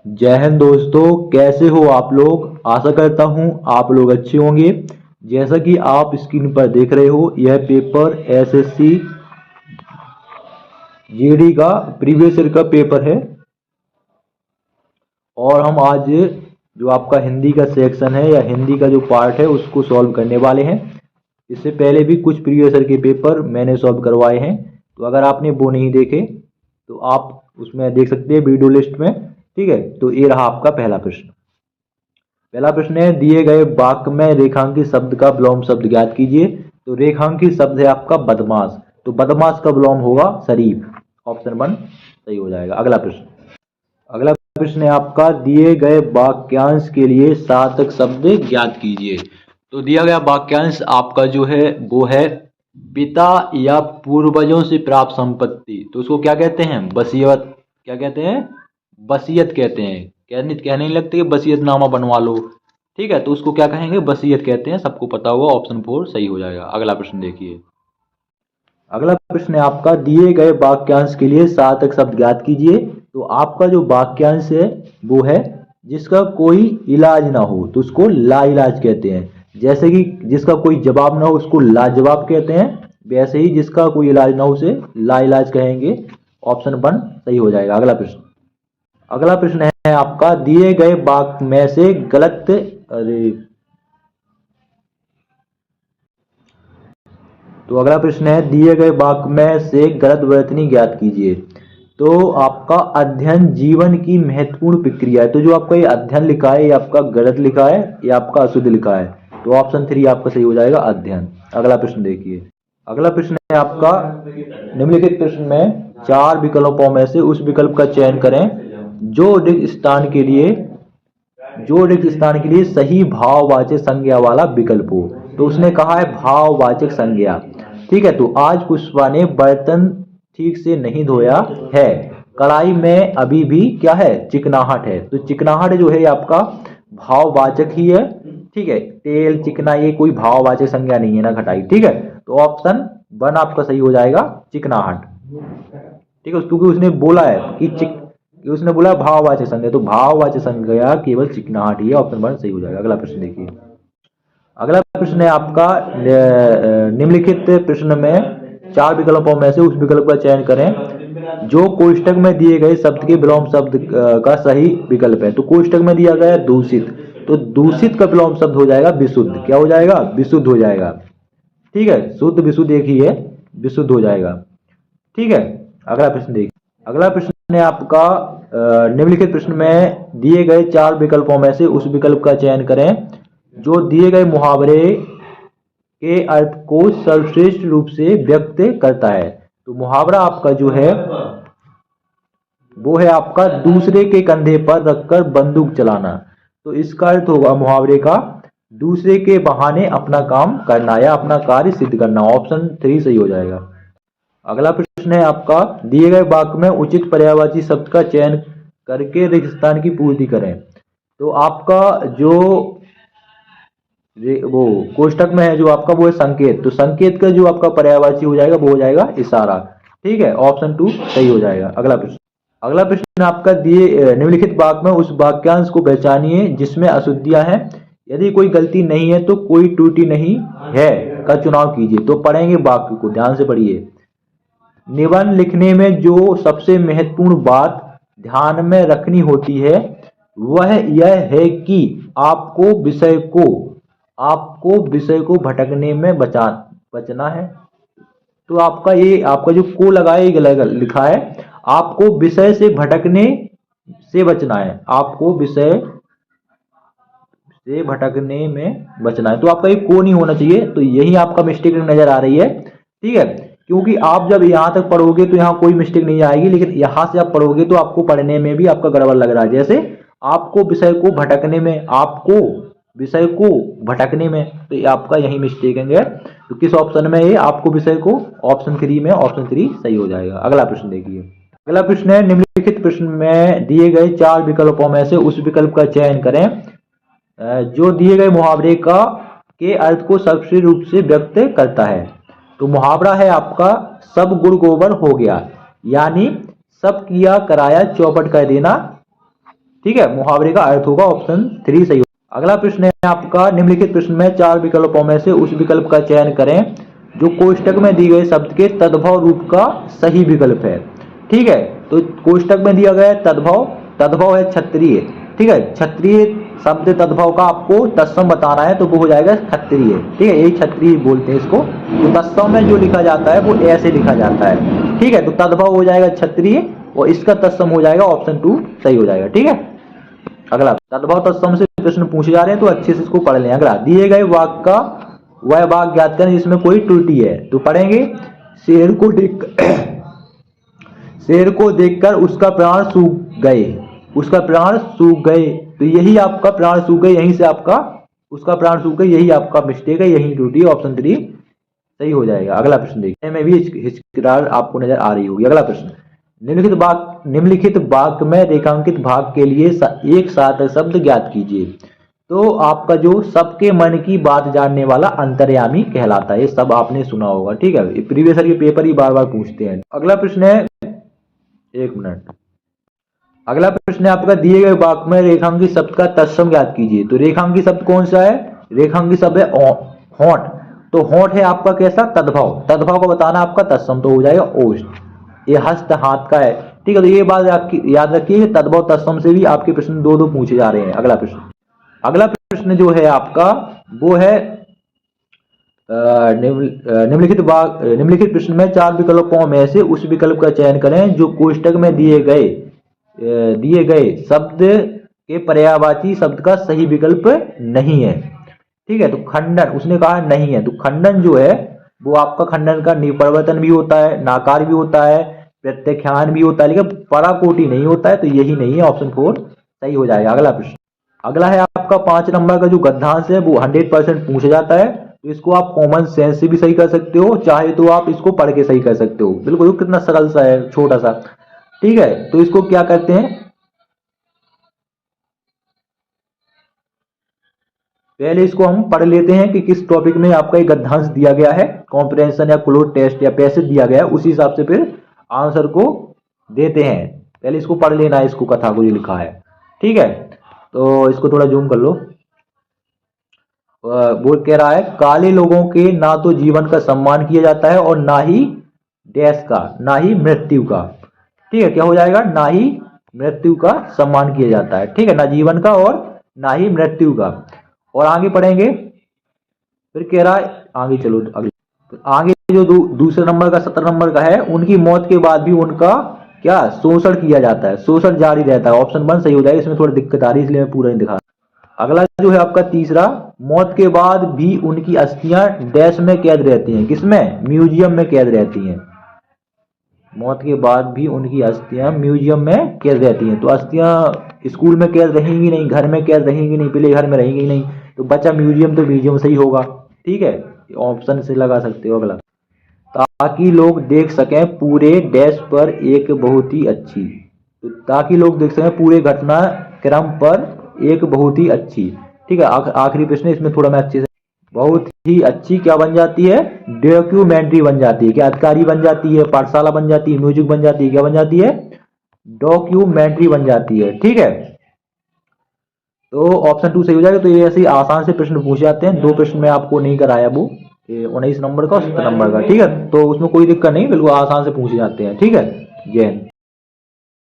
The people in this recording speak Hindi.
जय हिंद दोस्तों, कैसे हो आप लोग। आशा करता हूं आप लोग अच्छे होंगे। जैसा कि आप स्क्रीन पर देख रहे हो, यह पेपर एसएससी जीडी का प्रीवियस ईयर का पेपर है। और हम आज जो आपका हिंदी का सेक्शन है या हिंदी का जो पार्ट है उसको सॉल्व करने वाले हैं। इससे पहले भी कुछ प्रीवियस ईयर के पेपर मैंने सॉल्व करवाए हैं, तो अगर आपने वो नहीं देखे तो आप उसमें देख सकते हैं वीडियो लिस्ट में। ठीक है, तो ये रहा आपका पहला प्रश्न। पहला प्रश्न है, दिए गए वाक्य में रेखांकित शब्द का विलोम शब्द ज्ञात कीजिए। तो रेखांकित शब्द है आपका बदमाश, तो बदमाश का विलोम होगा शरीफ। ऑप्शन 1 सही हो जाएगा। अगला प्रश्न है आपका, दिए गए वाक्यांश के लिए सार्थक शब्द ज्ञात कीजिए। तो दिया गया वाक्यांश आपका जो है वो है पिता या पूर्वजों से प्राप्त संपत्ति। तो उसको क्या कहते हैं? वसीयत। क्या कहते हैं? वसीयत कहते हैं। कहने नहीं लगते कि वसीयतनामा बनवा लो। ठीक है, तो उसको क्या कहेंगे? वसीयत कहते हैं, सबको पता होगा। ऑप्शन 4 सही हो जाएगा। अगला प्रश्न देखिए। अगला प्रश्न है आपका, दिए गए वाक्यांश के लिए सार्थक शब्द ज्ञात कीजिए। तो आपका जो वाक्यांश है वो है जिसका कोई इलाज ना हो तो उसको लाइलाज कहते हैं। जैसे कि जिसका कोई जवाब ना हो उसको लाजवाब कहते हैं, वैसे ही जिसका कोई इलाज ना हो उसे लाइलाज कहेंगे। ऑप्शन 1 सही हो जाएगा। अगला प्रश्न है आपका, दिए गए वाक्य में से गलत अरे तो अगला प्रश्न है, दिए गए वाक्य में से गलत वर्तनी ज्ञात कीजिए। तो आपका अध्ययन जीवन की महत्वपूर्ण प्रक्रिया है। तो जो आपका ये अध्ययन लिखा है ये आपका गलत लिखा है, ये आपका अशुद्ध लिखा है। तो ऑप्शन 3 आपका सही हो जाएगा, अध्ययन। अगला प्रश्न देखिए। अगला प्रश्न है आपका, निम्नलिखित प्रश्न में 4 विकल्पों में से उस विकल्प का चयन करें जो रिक्त स्थान के लिए सही भाववाचक संज्ञा वाला विकल्प हो। तो उसने कहा है भाववाचक संज्ञा। ठीक है, तो आज पुष्पा ने बर्तन ठीक से नहीं धोया है, कढ़ाई में अभी भी क्या है? चिकनाहट है। तो चिकनाहट जो है आपका भाववाचक ही है। ठीक है, तेल चिकना ये कोई भाववाचक संज्ञा नहीं है ना, खटाई। ठीक है, तो ऑप्शन 1 आपका सही हो जाएगा, चिकनाहट। ठीक है, क्योंकि उसने बोला है कि उसने बोला भाववाचक संज्ञा, तो भाववाचक संज्ञा केवल चिकनाहट ही है। ऑप्शन 1 सही हो जाएगा। अगला प्रश्न देखिए। अगला प्रश्न है आपका, निम्नलिखित प्रश्न में 4 विकल्पों में से उस विकल्प का चयन करें जो कोष्ठक में दिए गए शब्द के विलोम शब्द का सही विकल्प है। तो कोष्ठक में दिया गया है दूषित, तो दूषित का विलोम शब्द हो जाएगा विशुद्ध। क्या हो जाएगा? विशुद्ध हो जाएगा। ठीक है, शुद्ध विशुद्ध एक ही है, विशुद्ध हो जाएगा। ठीक है, अगला प्रश्न देखिए। अगला प्रश्न है आपका, निम्नलिखित प्रश्न में दिए गए 4 विकल्पों में से उस विकल्प का चयन करें जो दिए गए मुहावरे के अर्थ को सर्वश्रेष्ठ रूप से व्यक्त करता है। तो मुहावरा आपका जो है वो है आपका दूसरे के कंधे पर रखकर बंदूक चलाना। तो इसका अर्थ होगा मुहावरे का दूसरे के बहाने अपना काम करना या अपना कार्य सिद्ध करना। ऑप्शन 3 सही हो जाएगा। अगला प्रश्न है आपका, दिए गए वाक्य में उचित पर्यायवाची शब्द का चयन करके रिक्त स्थान की पूर्ति करें। तो आपका जो वो कोष्ठक में है जो आपका वो है संकेत, तो संकेत का जो आपका पर्यायवाची हो जाएगा वो हो जाएगा इशारा। ठीक है, ऑप्शन 2 सही हो जाएगा। अगला प्रश्न आपका, दिए निम्नलिखित वाक्य में उस वाक्यांश को पहचानिए जिसमें अशुद्धियां हैं। यदि कोई गलती नहीं है तो कोई त्रुटि नहीं है का चुनाव कीजिए। तो पढ़ेंगे वाक्य को, ध्यान से पढ़िए। निबंध लिखने में जो सबसे महत्वपूर्ण बात ध्यान में रखनी होती है वह यह है कि आपको विषय को भटकने में बचना है। तो आपका जो को लगाए लिखा है, आपको विषय से भटकने से बचना है। आपको विषय से भटकने में बचना है, तो आपका ये को नहीं होना चाहिए। तो यही आपका मिस्टेक नजर आ रही है। ठीक है, क्योंकि आप जब यहाँ तक पढ़ोगे तो यहाँ कोई मिस्टेक नहीं आएगी, लेकिन यहाँ से आप पढ़ोगे तो आपको पढ़ने में भी आपका गड़बड़ लग रहा है। जैसे आपको विषय को भटकने में, तो ये आपका यही मिस्टेक है। तो किस ऑप्शन में ये आपको विषय को? ऑप्शन 3 में, ऑप्शन 3 सही हो जाएगा। अगला प्रश्न देखिए। अगला प्रश्न है, निम्नलिखित प्रश्न में दिए गए 4 विकल्पों में से उस विकल्प का चयन करें जो दिए गए मुहावरे के अर्थ को सर्वश्रेष्ठ रूप से व्यक्त करता है। तो मुहावरा है आपका सब गुड़ गोबर हो गया, यानी सब किया कराया चौपट कर देना। ठीक है, मुहावरे का अर्थ होगा ऑप्शन 3 सही। अगला प्रश्न है आपका, निम्नलिखित प्रश्न में 4 विकल्पों में से उस विकल्प का चयन करें जो कोष्टक में दी गए शब्द के तद्भव रूप का सही विकल्प है। ठीक है, तो कोष्टक में दिया गया तद्भव, तद्भव है क्षत्रिय। ठीक है, क्षत्रिय शब्द तद्भव का आपको तत्सम बताना है तो वो हो जाएगा क्षत्रिय। ठीक है, यही क्षत्रिय बोलते हैं इसको। तो तत्सम में जो लिखा जाता है वो ऐसे लिखा जाता है। ठीक है, तो तद्भव हो जाएगा क्षत्रिय और इसका तत्सम हो जाएगा ऑप्शन 2 सही हो जाएगा। ठीक है, अगला तद्भव तत्सम से प्रश्न पूछे जा रहे हैं तो अच्छे से इसको पढ़ लें। अगला, दिए गए वाक्य का वह वाक्य ज्ञात करें जिसमें कोई त्रुटि है। तो पढ़ेंगे, शेर को देख शेर को देखकर उसका प्राण सूख गए, उसका प्राण सूख गए। तो यही आपका प्राण सूख गए, यहीं से आपका उसका प्राण सूख गए, यही आपका मिस्टेक है, यही त्रुटि, ऑप्शन 3 सही हो जाएगा। अगला प्रश्न देखिए, में भी हिचकिचाहट आपको नजर आ रही होगी। अगला प्रश्न, निम्नलिखित वाक्य में रेखांकित भाग के लिए एक सार्थक शब्द ज्ञात कीजिए। तो आपका जो सबके मन की बात जानने वाला अंतर्यामी कहलाता है, ये सब आपने सुना होगा। ठीक है, प्रीवियस ईयर के पेपर ही बार बार पूछते हैं। अगला प्रश्न है, एक मिनट, अगला प्रश्न है आपका, दिए गए वाक्य में रेखांकित शब्द का तत्सम ज्ञात कीजिए। तो रेखांकित शब्द कौन सा है? रेखांकित शब्द है होंठ। तो होंठ है आपका कैसा? तद्भव। तद्भव को बताना आपका तत्सम, तो हो जाएगा ओष्ठ। ये हस्त हाथ का है। ठीक है, तो ये बात याद रखिए, तद्भव तत्सम से भी आपके प्रश्न दो पूछे जा रहे हैं। अगला प्रश्न जो है आपका वो है निम्नलिखित प्रश्न में 4 विकल्पों में से उस विकल्प का चयन करें जो कोष्टक में दिए गए शब्द के पर्यायवाची शब्द का सही विकल्प नहीं है। ठीक है, तो खंडन उसने कहा नहीं है। तो खंडन जो है वो आपका खंडन का निपरिवर्तन भी होता है, नाकार भी होता है, प्रत्याख्यान भी होता है, लेकिन पराकोटि नहीं होता है। तो यही नहीं है, ऑप्शन 4 सही हो जाएगा। अगला प्रश्न, अगला है आपका 5 नंबर का जो गद्यांश है वो 100% पूछा जाता है। तो इसको आप कॉमन सेंस से भी सही कर सकते हो, चाहे तो आप इसको पढ़ के सही कर सकते हो। बिल्कुल, कितना सरल सा है, छोटा सा। ठीक है, तो इसको क्या कहते हैं, पहले इसको हम पढ़ लेते हैं कि किस टॉपिक में आपका एक गद्यांश दिया गया है, कॉम्प्रिहेंशन या क्लोज टेस्ट या पैसेज दिया गया है, उसी हिसाब से फिर आंसर को देते हैं। पहले इसको पढ़ लेना है, इसको कथा को जो लिखा है। ठीक है, तो इसको थोड़ा जूम कर लो। वो कह रहा है, काले लोगों के ना तो जीवन का सम्मान किया जाता है और ना ही डैश का, ना ही मृत्यु का। ठीक है, क्या हो जाएगा? ना ही मृत्यु का सम्मान किया जाता है। ठीक है, ना जीवन का और ना ही मृत्यु का। और आगे पढ़ेंगे, फिर कह रहा है, आगे चलो अगले, तो आगे जो दूसरे नंबर का 17 नंबर का है, उनकी मौत के बाद भी उनका क्या शोषण किया जाता है, शोषण जारी रहता है। ऑप्शन 1 सही हो जाएगा। इसमें थोड़ी दिक्कत आ रही है इसलिए मैं पूरा नहीं दिखा। अगला जो है आपका तीसरा, मौत के बाद भी उनकी अस्थियां डैश में कैद रहती हैं। किसमें? म्यूजियम में कैद रहती हैं। मौत के बाद भी उनकी अस्थियां म्यूजियम में कैद रहती हैं। तो अस्थियां स्कूल में कैद रहेंगी नहीं, घर में कैद रहेंगी नहीं, पहले घर में रहेंगी नहीं, तो बचा म्यूजियम, तो म्यूजियम सही होगा। ठीक है, ऑप्शन से लगा सकते हो। अगला, ताकि लोग देख सकें पूरे डैश पर एक बहुत ही अच्छी। तो ताकि लोग देख सकें पूरे घटनाक्रम पर एक बहुत ही अच्छी। ठीक है, आखिरी प्रश्न, इसमें थोड़ा मैं अच्छे से, बहुत ही अच्छी क्या बन जाती है? डॉक्यूमेंट्री बन जाती है। क्या अधिकारी बन जाती है, पाठशाला बन जाती है, म्यूजिक बन जाती है, क्या बन जाती है? डॉक्यूमेंट्री बन जाती है। ठीक है, तो ऑप्शन 2 सही हो जाएगा। तो ये ऐसे आसान से प्रश्न पूछे जाते हैं। 2 प्रश्न में आपको नहीं कराया, वो 19 नंबर का और 17 नंबर का। ठीक है, तो उसमें कोई दिक्कत नहीं, बिल्कुल आसान से पूछे जाते हैं। ठीक है, जय हिंद।